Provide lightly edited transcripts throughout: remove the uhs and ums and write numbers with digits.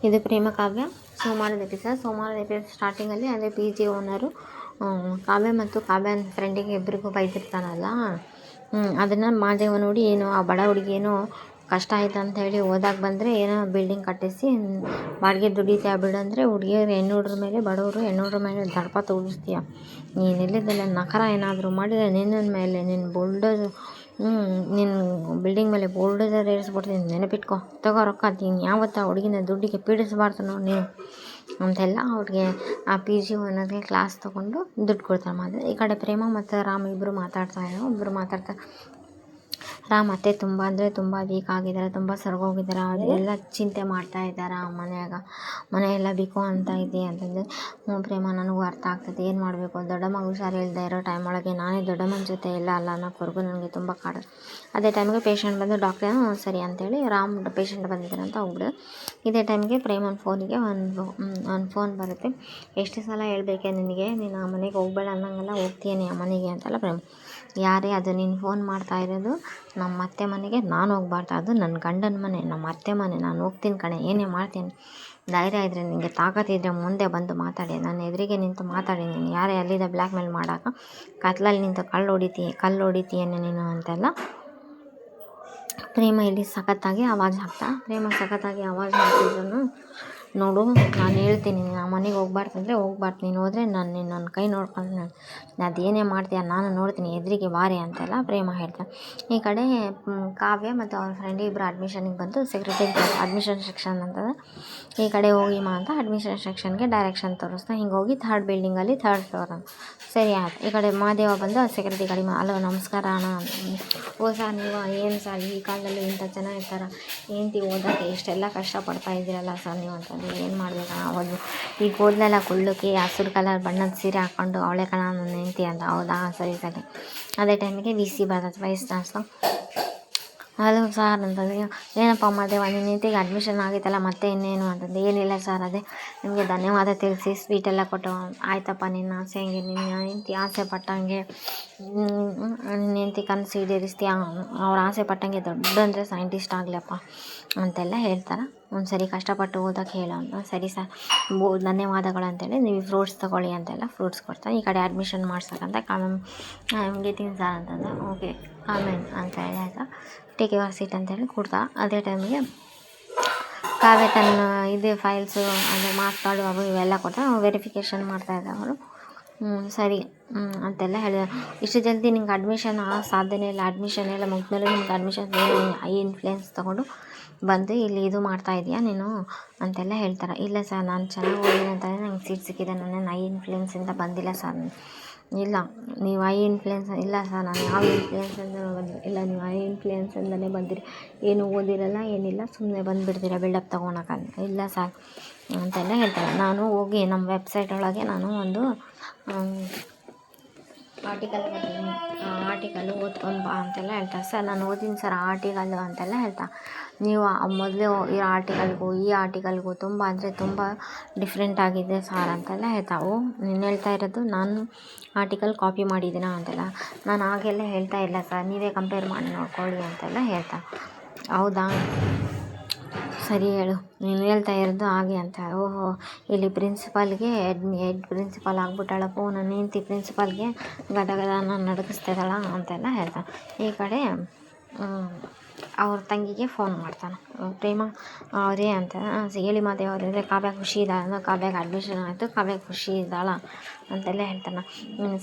ಇದು ಪ್ರೇಮ ಕಾವ್ಯ ಸೋಮವಾರದ ಎಪಿಸೋಡ್ ಸ್ಟಾರ್ಟಿಂಗಲ್ಲಿ ಅದೇ ಪಿ ಜಿ ಓನರು ಕಾವ್ಯ ಮತ್ತು ಕಾವ್ಯ ಫ್ರೆಂಡಿಗೆ ಇಬ್ಬರಿಗೂ ಬೈದಿರ್ತಾನಲ್ಲ, ಅದನ್ನು ಮಾದೇವ ನೋಡಿ ಏನೋ ಆ ಬಡ ಹುಡುಗಿ ಏನೋ ಕಷ್ಟ ಆಯ್ತು ಅಂತ ಹೇಳಿ ಓದಾಕ ಬಂದರೆ ಏನೋ ಬಿಲ್ಡಿಂಗ್ ಕಟ್ಟಿಸಿ ಬಾಡಿಗೆ ದುಡಿತೀಯ ಬಿಡಂದರೆ ಹುಡುಗಿಯರು ಹೆಣ್ಣುಡ್ರ ಮೇಲೆ ಬಡವರು ಹೆಣ್ಣುಡ್ರ ಮೇಲೆ ದರ್ಪ ತೋರಿಸ್ತೀಯ, ನೀನು ಇಲ್ಲಿದ್ದಲ್ಲ ನಖರ ಏನಾದರೂ ಮಾಡಿದರೆ ನಿನ್ನ ಮೇಲೆ ನಿನ್ನ ನಿನ್ನ ಬಿಲ್ಡಿಂಗ್ ಮೇಲೆ ಬೋಲ್ಡೋಸರ್ ಏರಿಸ್ಬಿಡ್ತೀನಿ, ನೆನಪಿಟ್ಕೊ, ತಗೋ ರೊಕ್ಕ, ನೀನು ಯಾವತ್ತು ಆ ಹುಡುಗಿನ ದುಡ್ಡಿಗೆ ಪೀಡಿಸಬಾರ್ದು ನೋಡಿ ನೀನು ಅಂತೆಲ್ಲ ಅವ್ರಿಗೆ ಆ ಪಿ ಜಿ ಓನರ್ಗೆ ಕ್ಲಾಸ್ ತೊಗೊಂಡು ದುಡ್ಡು ಕೊಡ್ತಾರೆ ಮಾತ್ರ. ಈ ಕಡೆ ಪ್ರೇಮ ಮತ್ತು ರಾಮ್ ಇಬ್ಬರು ಮಾತಾಡ್ತಾರೆ. ರಾಮ್ ಅತ್ತೆ ತುಂಬ ಅಂದರೆ ತುಂಬ ವೀಕ್ ಆಗಿದ್ದಾರೆ, ತುಂಬ ಸೊರಗೋಗಿದ್ದಾರೆ, ಅದೆಲ್ಲ ಚಿಂತೆ ಮಾಡ್ತಾ ಇದ್ದಾರೆ ಮನೆಯೆಲ್ಲ ಬಿಕೋ ಅಂತ ಇದೆ ಅಂತಂದರೆ, ಪ್ರೇಮ ನನಗೂ ಅರ್ಥ ಆಗ್ತದೆ, ಏನು ಮಾಡಬೇಕು, ದೊಡ್ಡಮ್ಮ ಹುಷಾರು ಇಲ್ಲದೆ ಇರೋ ಟೈಮ್ ಒಳಗೆ ನಾನೇ ದೊಡ್ಡಮ್ಮನ ಜೊತೆ ಇಲ್ಲ ಅನ್ನೋವರೆಗೂ ನನಗೆ ತುಂಬ ಕಾಡು. ಅದೇ ಟೈಮಿಗೆ ಪೇಷಂಟ್ ಬಂದು ಡಾಕ್ಟ್ರೇನೋ ಸರಿ ಅಂತೇಳಿ ರಾಮ್ ಪೇಷಂಟ್ ಬಂದಿದ್ದಾರೆ ಅಂತ ಹೋಗ್ಬಿಡು. ಇದೇ ಟೈಮಿಗೆ ಪ್ರೇಮನ ಫೋನಿಗೆ ಒಂದು ಫೋನ್ ಬರುತ್ತೆ. ಎಷ್ಟು ಸಲ ಹೇಳ್ಬೇಕೆ ನಿನಗೆ, ನೀನು ಆ ಮನೆಗೆ ಹೋಗ್ಬೇಡ ಅನ್ನಂಗೆಲ್ಲ ಹೋಗ್ತೀನಿ ಆ ಮನೆಗೆ ಅಂತೆಲ್ಲ ಪ್ರೇಮ. ಯಾರೇ ಅದು ನೀನು ಫೋನ್ ಮಾಡ್ತಾ ಇರೋದು ನಮ್ಮ ಅತ್ತೆ ಮನೆಗೆ, ನಾನು ಹೋಗ್ಬಾರ್ದು, ಅದು ನನ್ನ ಗಂಡನ ಮನೆ, ನಮ್ಮ ಅತ್ತೆ ಮನೆ, ನಾನು ಹೋಗ್ತೀನಿ ಕಣೆ, ಏನೇ ಮಾಡ್ತೀನಿ, ಧೈರ್ಯ ಇದ್ದರೆ ನಿನಗೆ ತಾಕತ್ತಿದ್ರೆ ಮುಂದೆ ಬಂದು ಮಾತಾಡಿ, ನನ್ನ ಎದುರಿಗೆ ನಿಂತು ಮಾತಾಡಿ, ನೀನು ಯಾರೇ ಅಲ್ಲಿದ್ದ ಬ್ಲ್ಯಾಕ್ ಮೇಲ್ ಮಾಡೋಕೆ ಕತ್ಲಲ್ಲಿ ನಿಂತು ಕಲ್ಲು ಹೊಡಿತೀಯೇನೆ ನೀನು ಅಂತೆಲ್ಲ ಪ್ರೇಮ ಇಲ್ಲಿ ಸಖತ್ತಾಗಿ ಆವಾಜ್ ಹಾಕ್ತಿದ್ರು. ನೋಡು, ನಾನು ಹೇಳ್ತೀನಿ, ನೀನು ಆ ಮನೆಗೆ ಹೋಗ್ಬಾರ್ದಂದ್ರೆ ಹೋಗ್ಬಾರ್ದು, ನೀನು ಹೋದರೆ ನಾನು ನನ್ನ ಕೈ ನೋಡ್ಕೊಂಡು ಅದೇನೇ ಮಾಡ್ತೀಯ ನಾನು ನೋಡ್ತೀನಿ, ಎದುರಿಗೆ ಬಾರೆ ಅಂತೆಲ್ಲ ಪ್ರೇಮ ಹೇಳ್ತಾರೆ. ಈ ಕಡೆ ಕಾವ್ಯ ಮತ್ತು ಅವ್ರ ಫ್ರೆಂಡ್ ಇಬ್ಬರು ಅಡ್ಮಿಷನಿಗೆ ಬಂದು ಸೆಕ್ರೆಟರಿ ಅಡ್ಮಿಷನ್ ಸೆಕ್ಷನ್ ಅಂತಂದರೆ ಈ ಕಡೆ ಹೋಗಿಮಾ ಅಂತ ಅಡ್ಮಿಷನ್ ಸೆಕ್ಷನ್ಗೆ ಡೈರೆಕ್ಷನ್ ತೋರಿಸ್ತಾ ಹಿಂಗೆ ಹೋಗಿ ಥರ್ಡ್ ಬಿಲ್ಡಿಂಗಲ್ಲಿ ಥರ್ಡ್ ಫ್ಲೋರ್ ಅಂತ ಸರಿ ಆಯ್ತು. ಈ ಕಡೆ ಮಾದೇವ ಬಂದು ಸೆಕ್ರೆಟರಿ ಕಡಿಮೆ, ಹಲೋ ನಮಸ್ಕಾರ ಅಣ್ಣ, ಓ ಸರ್ ನೀವು ಏನು ಸರ್ ಈ ಕಾಲದಲ್ಲಿ ಇಂಥ ಜನ ಇರ್ತಾರೆ, ಹೆಂಡ್ತಿ ಓದೋಕ್ಕೆ ಇಷ್ಟೆಲ್ಲ ಕಷ್ಟಪಡ್ತಾ ಇದ್ದೀರಲ್ಲ ಸರ್ ನೀವು ಅಂತಂದರೆ ಏನು ಮಾಡಬೇಕಣ್ಣ, ಹೌದು ಈಗ ಓದಲೆಲ್ಲ ಕುಳ್ಳಕ್ಕೆ ಹಸಿರು ಕಲರ್ ಬಣ್ಣದ ಸೀರೆ ಹಾಕ್ಕೊಂಡು ಅವಳೆ ಕಣ ನನ್ನ ಹೆಂಡ್ತಿ ಅಂತ, ಹೌದಾ ಸರಿ. ಅದೇ ಟೈಮಿಗೆ ವಿ ಸಿ ಬರ್ತದೆ, ವೈಸ್ ಚಾನ್ಸ್ಲರ್. ಹಲೋ ಸರ್ ಅಂತಂದರೆ, ಏನಪ್ಪ ಮಾದೇವ ನಿನ್ನ ಹೆಂಡ್ತಿಗೆ ಅಡ್ಮಿಷನ್ ಆಗಿತ್ತಲ್ಲ ಮತ್ತೆ ಇನ್ನೇನು ಅಂತಂದು, ಏನಿಲ್ಲ ಸರ್ ಅದೇ ನಿಮಗೆ ಧನ್ಯವಾದ ತಿಳಿಸಿ ಸ್ವೀಟೆಲ್ಲ ಕೊಟ್ಟು, ಆಯ್ತಪ್ಪ ನಿನ್ನ ಆಸೆ ಹಂಗೆ, ನಿನ್ನ ಹೆಂಡ್ತಿ ಆಸೆ ಪಟ್ಟಂಗೆ ನಿನ್ನ ಹೆಂಡ್ತಿ ಕನಸು ಈಡೇರಿಸ್ತೀಯ, ಅವ್ರ ಆಸೆ ಪಟ್ಟಂಗೆ ದೊಡ್ಡಂದರೆ ಸೈಂಟಿಸ್ಟ್ ಆಗಲಪ್ಪ ಅಂತೆಲ್ಲ ಹೇಳ್ತಾರೆ. ಸರಿ ಕಷ್ಟಪಟ್ಟು ಓದೋಕ್ಕೆ ಹೇಳೋ ಅಂತ, ಸರಿ ಸರ್ ಧನ್ಯವಾದಗಳು ಅಂತೇಳಿ ನೀವು ಫ್ರೂಟ್ಸ್ ತೊಗೊಳ್ಳಿ ಅಂತೆಲ್ಲ ಫ್ರೂಟ್ಸ್ ಕೊಡ್ತಾರೆ. ಈ ಕಡೆ ಅಡ್ಮಿಷನ್ ಮಾಡ್ಸಕ್ಕಂತ ಗೆಟಿಂಗ್ ಸರ್ ಅಂತಂದರೆ ಓಕೆ ಕಾಮೆಂಟ್ ಅಂತ ಹೇಳಿ ಆಯಿತಾ, ಟೇಕ್ ಯುವರ್ ಸೀಟ್ ಅಂತೇಳಿ ಕೊಡ್ತಾ. ಅದೇ ಟೈಮಿಗೆ ಕಾವ್ಯ ತನ್ನ ಇದು ಫೈಲ್ಸು ಅಂದರೆ ಮಾರ್ಕ್ಸ್ ಕಾರ್ಡು ಅವು ಇವೆಲ್ಲ ಕೊಡ್ತಾ ವೆರಿಫಿಕೇಷನ್ ಮಾಡ್ತಾಯಿದ್ದ ಅವರು. ಸರಿ ಅಂತೆಲ್ಲ ಹೇಳಿದೆ. ಇಷ್ಟು ಜಲ್ದಿ ನಿಂಗೆ ಅಡ್ಮಿಷನ್ ಸಾಧ್ಯನೇ ಇಲ್ಲ, ಅಡ್ಮಿಷನ್ ಎಲ್ಲ ಮುಗಿದ್ಮೇಲೆ ನಿಮ್ಗೆ ಅಡ್ಮಿಷನ್ ಐ ಇನ್ಫ್ಲುಯೆನ್ಸ್ ತೊಗೊಂಡು ಬಂದು ಇಲ್ಲಿ ಇದು ಮಾಡ್ತಾ ಇದೆಯಾ ನೀನು ಅಂತೆಲ್ಲ ಹೇಳ್ತಾರೆ. ಇಲ್ಲ ಸರ್ ನಾನು ಚೆನ್ನಾಗಿ ಓದಿದೆ ಅಂತಲೇ ನಂಗೆ ಸೀಟ್ ಸಿಕ್ಕಿದೆ, ನನ್ನೇನು ಐ ಇನ್ಫ್ಲುಯೆನ್ಸಿಂದ ಬಂದಿಲ್ಲ ಸರ್. ಇಲ್ಲ ನೀವು ಐ ಇನ್ಫ್ಲುಯೆನ್ಸ್ ಇಲ್ಲ ಸರ್, ನಾನು ಯಾವ ಇನ್ಫ್ಲುಯೆನ್ಸಿಂದ ಬಂದಿಲ್ಲ, ಇಲ್ಲ ನೀವು ಐ ಇನ್ಫ್ಲುಯೆನ್ಸಿಂದಲೇ ಬಂದಿರಿ, ಏನು ಓದಿರಲ್ಲ ಏನಿಲ್ಲ ಸುಮ್ಮನೆ ಬಂದುಬಿಡ್ತೀರ ಬಿಲ್ಡಪ್ ತೊಗೊಳಕ್ಕಂತ. ಇಲ್ಲ ಸರ್ ಅಂತೆಲ್ಲ ಹೇಳ್ತಾರೆ. ನಾನು ಹೋಗಿ ನಮ್ಮ ವೆಬ್ಸೈಟ್ ಒಳಗೆ ನಾನು ಒಂದು ಆರ್ಟಿಕಲ್ಲು ಓದ್ಕೊಂಡು ಬಾ ಅಂತೆಲ್ಲ ಹೇಳ್ತಾರೆ. ಸರ್ ನಾನು ಓದಿನಿ ಸರ್ ಆರ್ಟಿಕಲ್ಲು ಅಂತೆಲ್ಲ ಹೇಳ್ತಾರೆ. ನೀವು ಮೊದಲೇ ಈ ಆರ್ಟಿಕಲ್ಗೂ ತುಂಬ ಅಂದರೆ ತುಂಬ ಡಿಫ್ರೆಂಟ್ ಆಗಿದೆ ಸರ್ ಅಂತೆಲ್ಲ ಹೇಳ್ತಾವೆ. ನೀನು ಹೇಳ್ತಾ ಇರೋದು ನಾನು ಆರ್ಟಿಕಲ್ ಕಾಪಿ ಮಾಡಿದ್ದೀನಾ ಅಂತೆಲ್ಲ, ನಾನು ಹಾಗೆಲ್ಲ ಹೇಳ್ತಾ ಇಲ್ಲ ಸರ್, ನೀವೇ ಕಂಪೇರ್ ಮಾಡಿ ನೋಡ್ಕೊಳ್ಳಿ ಅಂತೆಲ್ಲ ಹೇಳ್ತಾರೆ. ಹೌದಾ ಸರಿ ಹೇಳು, ನೀನು ಹೇಳ್ತಾ ಇರೋದು ಹಾಗೆ ಅಂತ. ಓಹೋ ಇಲ್ಲಿ ಪ್ರಿನ್ಸಿಪಾಲ್ಗೆ ಹೆಡ್ ಪ್ರಿನ್ಸಿಪಾಲ್ ಆಗ್ಬಿಟ್ಟಾಳಪ್ಪೋ, ನನ್ನ ಹೆಂಡ್ತಿ ಪ್ರಿನ್ಸಿಪಾಲ್ಗೆ ಗದಗದನ ನಡಗಿಸ್ತಿದ್ದಾಳ ಅಂತೆಲ್ಲ ಹೇಳ್ತಾನೆ. ಈ ಕಡೆ ಅವ್ರ ತಂಗಿಗೆ ಫೋನ್ ಮಾಡ್ತಾನೆ ಪ್ರೇಮ, ಅವರೇ ಅಂತ ಹೇಳಿ ಮಾದೇವ ಅವರಿದ್ರೆ ಕಾವ್ಯ ಖುಷಿ ಇದ್ದಾಳೆ ಅಂದ್ರೆ ಕಾವ್ಯಾಗ ಅಡ್ಮಿಷನ್ ಆಯಿತು, ಕಾವ್ಯ ಖುಷಿ ಇದ್ದಾಳ ಅಂತೆಲ್ಲ ಹೇಳ್ತಾನೆ.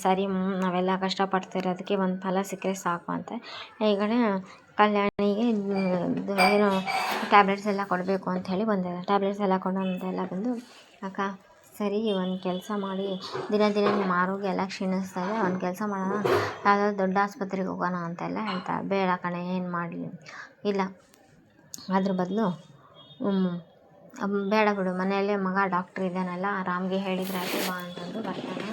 ಸರಿ ನಾವೆಲ್ಲ ಕಷ್ಟಪಡ್ತಿರೋದಕ್ಕೆ ಒಂದು ಫಲ ಸಿಕ್ಕರೆ ಸಾಕು ಅಂತ. ಈ ಕಡೆ ಕಲ್ಯಾಣಿಗೆ ಏನೋ ಟ್ಯಾಬ್ಲೆಟ್ಸ್ ಎಲ್ಲ ಕೊಡಬೇಕು ಅಂತ ಹೇಳಿ ಬಂದಿದೆ. ಟ್ಯಾಬ್ಲೆಟ್ಸ್ ಎಲ್ಲ ಕೊಡೋ ಅಂತೆಲ್ಲ ಬಂದು, ಅಕ್ಕ ಸರಿ ಒಂದು ಕೆಲಸ ಮಾಡಿ, ದಿನ ನಿಮ್ಮ ಆರೋಗ್ಯ ಎಲ್ಲ ಕ್ಷೀಣಿಸ್ತಾ ಇದೆ, ಒಂದು ಕೆಲಸ ಮಾಡೋಣ ಯಾವುದಾದ್ರು ದೊಡ್ಡ ಆಸ್ಪತ್ರೆಗೆ ಹೋಗೋಣ ಅಂತೆಲ್ಲ ಹೇಳ್ತಾರೆ. ಬೇಡ ಕಣೆ ಏನು ಮಾಡಲಿ, ಇಲ್ಲ ಅದ್ರ ಬದಲು ಬೇಡ ಬಿಡು, ಮನೆಯಲ್ಲೇ ಮಗ ಡಾಕ್ಟ್ರ್ ಇದ್ದಾನಲ್ಲ, ರಾಮ್ಗೆ ಹೇಳಿದ್ರೆ ಆಯಿತು ಬಾ ಅಂತಂದು ಬರ್ತಾನೆ.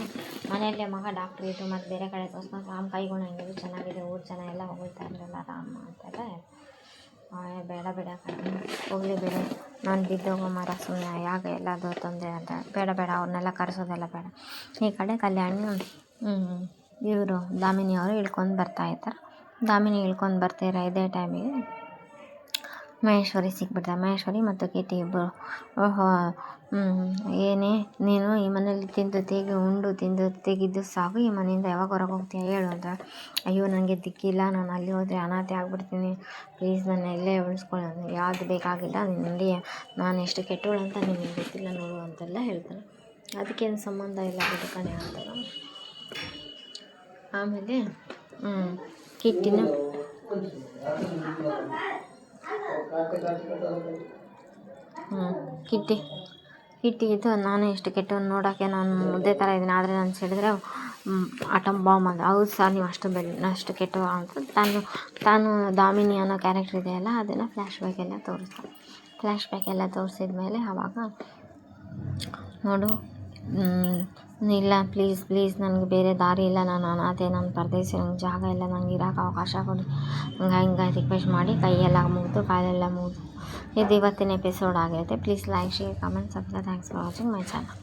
ಮನೆಯಲ್ಲೇ ಮಗ ಡಾಕ್ಟ್ರ್ ಇದ್ದು ಮತ್ತು ಬೇರೆ ಕಡೆ ತೋರಿಸ್ಕೊಂಡು ರಾಮ್ ಕೈಗುಣ ಹೆಂಗಿದ್ರು ಚೆನ್ನಾಗಿದೆ, ಊರು ಜನ ಎಲ್ಲ ಹೊಗಳ್ತಾ ಇರಲಿಲ್ಲ ರಾಮ್ ಅಂತೆಲ್ಲ. ಬೇಡ ಹೋಗಲಿ ಬಿಡು, ನಾನು ಬಿದ್ದೋಗೋ ಮರ ಸುಮ್ಮನೆ ಯಾಕೆ ಎಲ್ಲದು ತೊಂದರೆ ಅಂತ, ಬೇಡ ಅವ್ರನ್ನೆಲ್ಲ ಕರೆಸೋದೆಲ್ಲ ಬೇಡ. ಈ ಕಡೆ ಕಲ್ಯಾಣಿ ಇವರು ದಾಮಿನಿಯವರು ಇಳ್ಕೊಂಡು ಬರ್ತಾಯಿರ್ತಾರೆ. ದಾಮಿನಿ ಇಳ್ಕೊಂಡು ಬರ್ತೀರ ಇದೇ ಟೈಮಿಗೆ ಮಹೇಶ್ವರಿ ಸಿಕ್ಬಿಡ್ತಾರೆ. ಮಹೇಶ್ವರಿ ಮತ್ತು ಕಿಟ್ಟಿ ಇಬ್ಬರು ಓಹೋ ಏನೇ ನೀನು ಈ ಮನೇಲಿ ತಿಂದು ತೆಗಿ ಉಂಡು ತಿಂದು ತೆಗಿದ್ದು ಸಾಕು, ಈ ಮನೆಯಿಂದ ಯಾವಾಗ ಹೊರಗೆ ಹೋಗ್ತೀಯ ಹೇಳು ಅಂತ. ಅಯ್ಯೋ ನನಗೆ ದಿಕ್ಕಿಲ್ಲ, ನಾನು ಅಲ್ಲಿ ಹೋದರೆ ಅನಾಥೆ ಆಗ್ಬಿಡ್ತೀನಿ, ಪ್ಲೀಸ್ ನನ್ನ ಇಲ್ಲೇ ಉಳಿಸ್ಕೊಳ್ಳಿ, ನನಗೆ ಯಾವುದು ಬೇಕಾಗಿಲ್ಲ, ನಿನ್ನಲ್ಲಿ ನಾನು ಎಷ್ಟು ಕೆಟ್ಟವಳು ಅಂತ ನಿಮಗೆ ಗೊತ್ತಿಲ್ಲ ನೋಡು ಅಂತೆಲ್ಲ ಹೇಳ್ತಾರೆ. ಅದಕ್ಕೇನು ಸಂಬಂಧ ಇಲ್ಲ ಬಿಡು ಕಣೆ ಅಂತಾರೆ. ಆಮೇಲೆ ಕಿಟ್ಟಿನ ಕಿಟ್ಟಿಗಿದ್ದು ನಾನು ಎಷ್ಟು ಕೆಟ್ಟವನು ನೋಡೋಕ್ಕೆ ನಾನು ಮುದ್ದೆ ಥರ ಇದ್ದೀನಿ, ಆದರೆ ನಾನು ಸಿಡಿದ್ರೆ ಆಟಮ್ ಬಾಂಬ್ ಅಂತ. ಹೌದು ಸರ್ ನೀವು ಅಷ್ಟು ಕೆಟ್ಟವ ಅಂತ ತಾನು ದಾಮಿನಿ ಅನ್ನೋ ಕ್ಯಾರೆಕ್ಟರ್ ಇದೆಯಲ್ಲ ಅದನ್ನು ಫ್ಲ್ಯಾಶ್ ಬ್ಯಾಕ್ ಎಲ್ಲ ತೋರಿಸಿದ ಮೇಲೆ ಆವಾಗ ನೋಡು ಇಲ್ಲ ಪ್ಲೀಸ್ ನನಗೆ ಬೇರೆ ದಾರಿ ಇಲ್ಲ, ನಾನು ಅನಾಥೆ, ನಾನು ಪರದೇಶಿ, ನಂಗೆ ಜಾಗ ಇಲ್ಲ, ನಂಗೆ ಇರೋಕೆ ಅವಕಾಶ ಕೊಡಿ, ಹಿಂಗೆ ರಿಕ್ವೆಸ್ಟ್ ಮಾಡಿ ಕೈಯೆಲ್ಲ ಮುಗಿದು ಕಾಲೆಲ್ಲ ಮುಗಿದು ಇದು ಇವತ್ತಿನ ಎಪಿಸೋಡ್ ಆಗಿರುತ್ತೆ. Please like, share, comment, subscribe. Thanks for watching my channel.